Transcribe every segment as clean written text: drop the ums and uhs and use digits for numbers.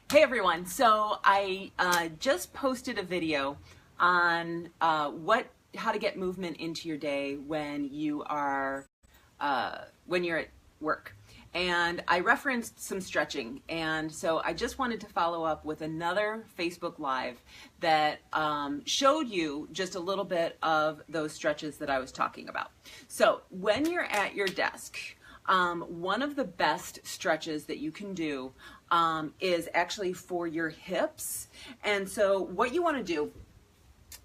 Hey everyone, so I just posted a video on how to get movement into your day when you are when you're at work. And I referenced some stretching, and so I just wanted to follow up with another Facebook Live that showed you just a little bit of those stretches that I was talking about. So when you're at your desk, one of the best stretches that you can do is actually for your hips. And so what you want to do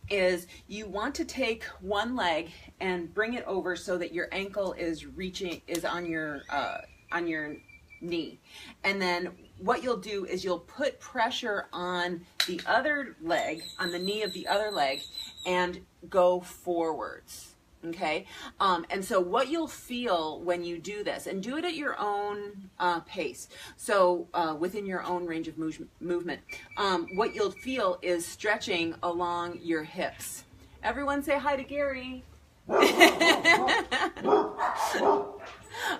is you want to take one leg and bring it over so that your ankle is on your knee. And then what you'll do is you'll put pressure on the other leg, on the knee of the other leg, and go forwards. Okay, and so what you'll feel when you do this, and do it at your own pace, so within your own range of movement, what you'll feel is stretching along your hips. Everyone say hi to Gary.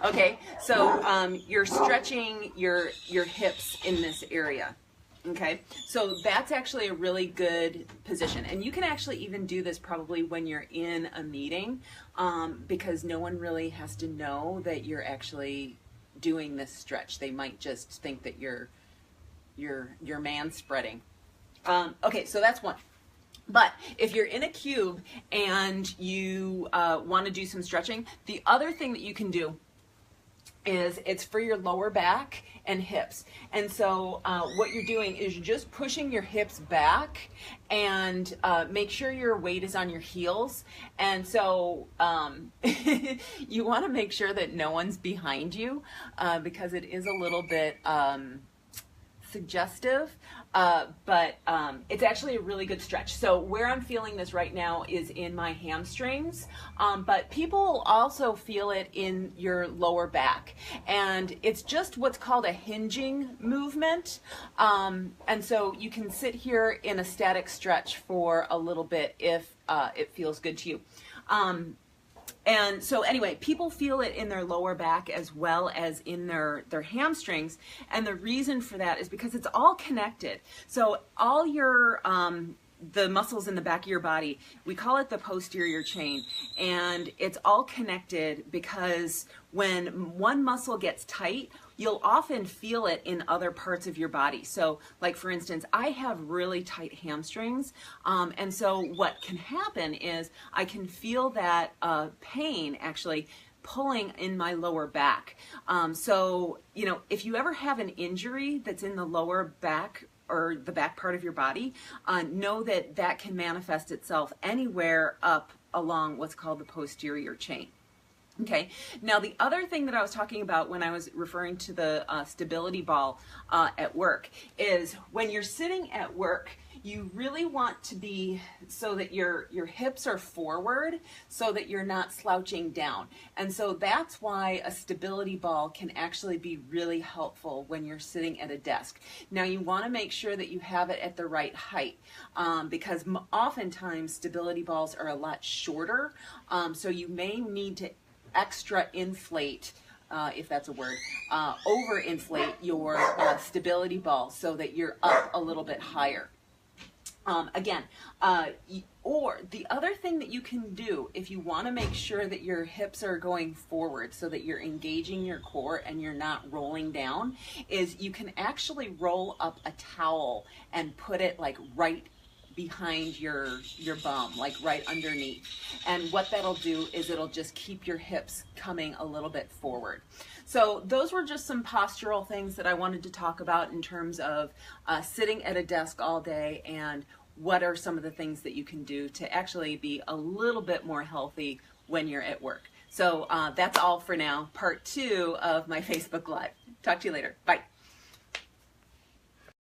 Okay, so you're stretching your hips in this area. Okay, so that's actually a really good position, and you can actually even do this probably when you're in a meeting, because no one really has to know that you're actually doing this stretch. They might just think that you're man spreading. Okay, so that's one. But if you're in a cube and you want to do some stretching, the other thing that you can do is it's for your lower back and hips. And so what you're doing is you're just pushing your hips back, and make sure your weight is on your heels. And so you want to make sure that no one's behind you, because it is a little bit suggestive, but it's actually a really good stretch. So where I'm feeling this right now is in my hamstrings, but people also feel it in your lower back, and it's just what's called a hinging movement. And so you can sit here in a static stretch for a little bit if it feels good to you. And so anyway, people feel it in their lower back as well as in their hamstrings. And the reason for that is because it's all connected. So all your, the muscles in the back of your body, we call it the posterior chain. And it's all connected because when one muscle gets tight, you'll often feel it in other parts of your body. So like for instance, I have really tight hamstrings. And so what can happen is I can feel that pain actually pulling in my lower back. So, you know, if you ever have an injury that's in the lower back or the back part of your body, know that that can manifest itself anywhere up along what's called the posterior chain. Okay, now the other thing that I was talking about when I was referring to the stability ball at work is when you're sitting at work, you really want to be so that your hips are forward so that you're not slouching down. And so that's why a stability ball can actually be really helpful when you're sitting at a desk. Now you want to make sure that you have it at the right height, because oftentimes stability balls are a lot shorter, so you may need to extra inflate, if that's a word, over inflate your stability ball so that you're up a little bit higher. Again, or the other thing that you can do if you want to make sure that your hips are going forward so that you're engaging your core and you're not rolling down, is you can actually roll up a towel and put it like right behind your bum, like right underneath. And what that'll do is it'll just keep your hips coming a little bit forward. So those were just some postural things that I wanted to talk about in terms of sitting at a desk all day, and what are some of the things that you can do to actually be a little bit more healthy when you're at work. So that's all for now. Part 2 of my Facebook Live. Talk to you later. Bye.